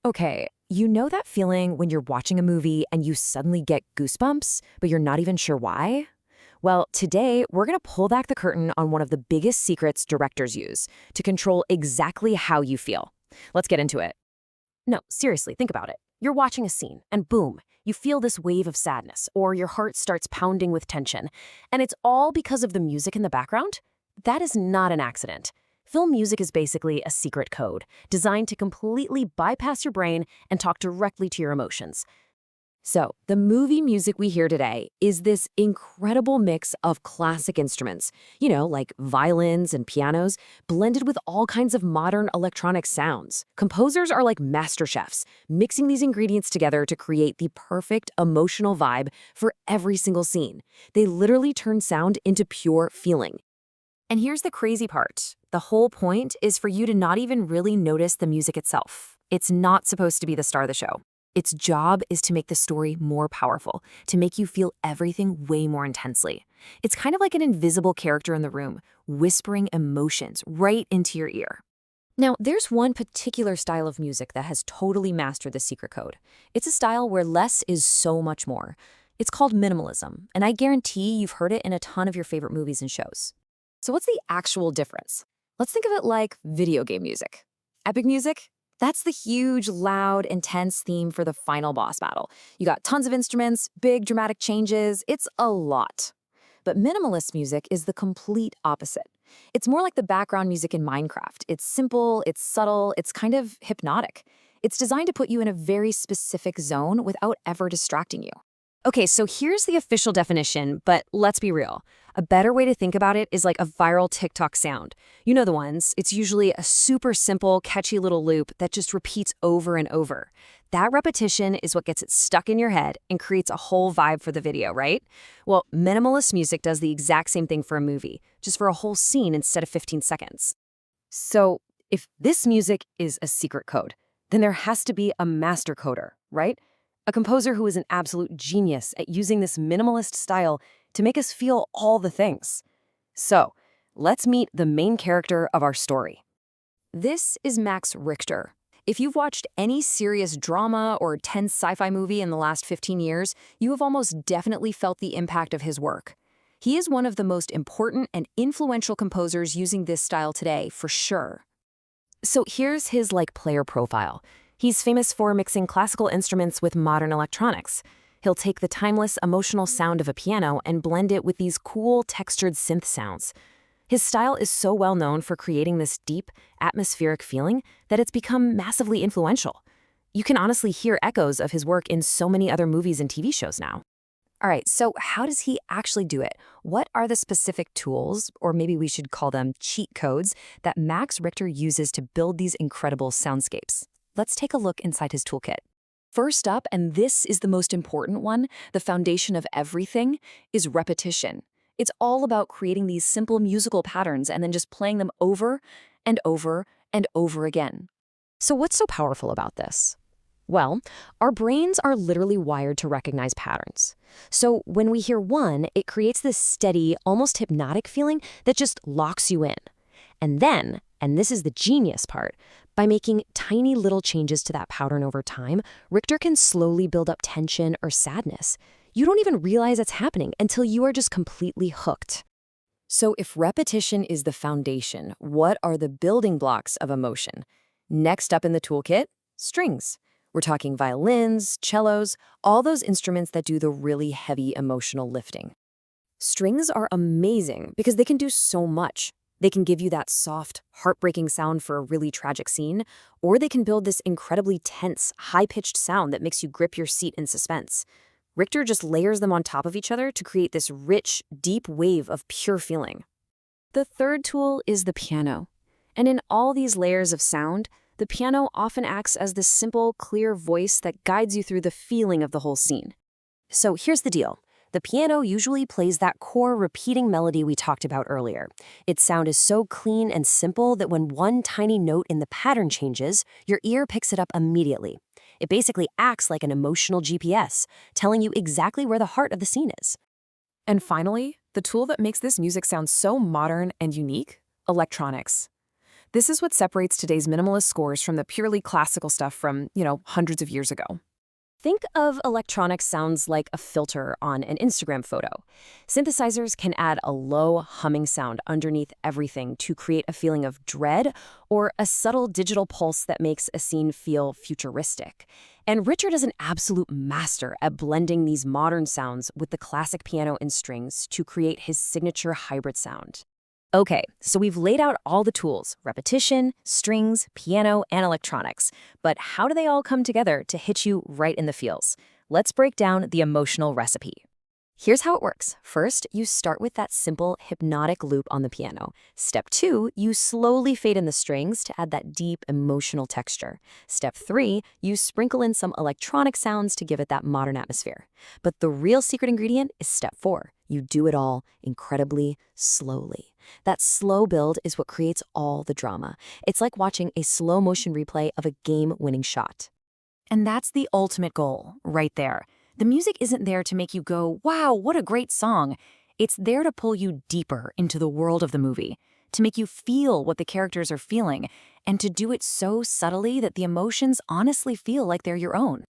Okay, you know that feeling when you're watching a movie and you suddenly get goosebumps, but you're not even sure why? Well, today we're going to pull back the curtain on one of the biggest secrets directors use to control exactly how you feel. Let's get into it. No, seriously, think about it. You're watching a scene, and boom, you feel this wave of sadness, or your heart starts pounding with tension. And it's all because of the music in the background? That is not an accident. Film music is basically a secret code, designed to completely bypass your brain and talk directly to your emotions. So, the movie music we hear today is this incredible mix of classic instruments, like violins and pianos, blended with all kinds of modern electronic sounds. Composers are like master chefs, mixing these ingredients together to create the perfect emotional vibe for every single scene. They literally turn sound into pure feeling. And here's the crazy part. The whole point is for you to not even really notice the music itself. It's not supposed to be the star of the show. Its job is to make the story more powerful, to make you feel everything way more intensely. It's kind of like an invisible character in the room, whispering emotions right into your ear. Now, there's one particular style of music that has totally mastered the secret code. It's a style where less is so much more. It's called minimalism, and I guarantee you've heard it in a ton of your favorite movies and shows. So what's the actual difference? Let's think of it like video game music. Epic music? That's the huge, loud, intense theme for the final boss battle. You got tons of instruments, big dramatic changes, it's a lot. But minimalist music is the complete opposite. It's more like the background music in Minecraft. It's simple, it's subtle, it's kind of hypnotic. It's designed to put you in a very specific zone without ever distracting you. Okay, so here's the official definition, but let's be real. A better way to think about it is like a viral TikTok sound. You know the ones. It's usually a super simple, catchy little loop that just repeats over and over. That repetition is what gets it stuck in your head and creates a whole vibe for the video, right? Well, minimalist music does the exact same thing for a movie, just for a whole scene instead of 15 seconds. So, if this music is a secret code, then there has to be a master coder, right? A composer who is an absolute genius at using this minimalist style to make us feel all the things. So, let's meet the main character of our story. This is Max Richter. If you've watched any serious drama or tense sci-fi movie in the last 15 years, you have almost definitely felt the impact of his work. He is one of the most important and influential composers using this style today, for sure. So here's his player profile. He's famous for mixing classical instruments with modern electronics. He'll take the timeless, emotional sound of a piano and blend it with these cool, textured synth sounds. His style is so well known for creating this deep, atmospheric feeling that it's become massively influential. You can honestly hear echoes of his work in so many other movies and TV shows now. All right, so how does he actually do it? What are the specific tools, or maybe we should call them cheat codes, that Max Richter uses to build these incredible soundscapes? Let's take a look inside his toolkit. First up, and this is the most important one, the foundation of everything, is repetition. It's all about creating these simple musical patterns and then just playing them over and over and over again. So what's so powerful about this? Well, our brains are literally wired to recognize patterns. So when we hear one, it creates this steady, almost hypnotic feeling that just locks you in. And then, and this is the genius part, by making tiny little changes to that pattern over time, Richter can slowly build up tension or sadness. You don't even realize it's happening until you are just completely hooked. So if repetition is the foundation, what are the building blocks of emotion? Next up in the toolkit, strings. We're talking violins, cellos, all those instruments that do the really heavy emotional lifting. Strings are amazing because they can do so much. They can give you that soft, heartbreaking sound for a really tragic scene, or they can build this incredibly tense, high-pitched sound that makes you grip your seat in suspense. Richter just layers them on top of each other to create this rich, deep wave of pure feeling. The third tool is the piano. And in all these layers of sound, the piano often acts as this simple, clear voice that guides you through the feeling of the whole scene. So here's the deal. The piano usually plays that core repeating melody we talked about earlier. Its sound is so clean and simple that when one tiny note in the pattern changes, your ear picks it up immediately. It basically acts like an emotional GPS, telling you exactly where the heart of the scene is. And finally, the tool that makes this music sound so modern and unique, electronics. This is what separates today's minimalist scores from the purely classical stuff from, hundreds of years ago. Think of electronic sounds like a filter on an Instagram photo. Synthesizers can add a low humming sound underneath everything to create a feeling of dread or a subtle digital pulse that makes a scene feel futuristic. And Richard is an absolute master at blending these modern sounds with the classic piano and strings to create his signature hybrid sound. Okay, so we've laid out all the tools: repetition, strings, piano, and electronics. But how do they all come together to hit you right in the feels? Let's break down the emotional recipe. Here's how it works. First, you start with that simple hypnotic loop on the piano. Step 2, you slowly fade in the strings to add that deep emotional texture. Step 3, you sprinkle in some electronic sounds to give it that modern atmosphere. But the real secret ingredient is step 4. You do it all incredibly slowly. That slow build is what creates all the drama. It's like watching a slow motion replay of a game-winning shot. And that's the ultimate goal, right there. The music isn't there to make you go, wow, what a great song. It's there to pull you deeper into the world of the movie, to make you feel what the characters are feeling, and to do it so subtly that the emotions honestly feel like they're your own.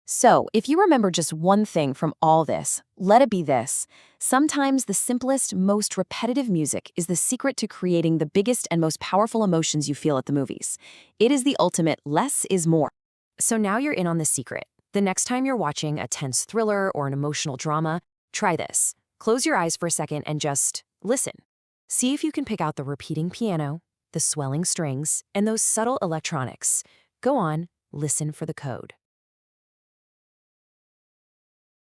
So, if you remember just one thing from all this, let it be this. Sometimes the simplest, most repetitive music is the secret to creating the biggest and most powerful emotions you feel at the movies. It is the ultimate less is more. So now you're in on the secret. The next time you're watching a tense thriller or an emotional drama, try this. Close your eyes for a second and just listen. See if you can pick out the repeating piano, the swelling strings, and those subtle electronics. Go on, listen for the code.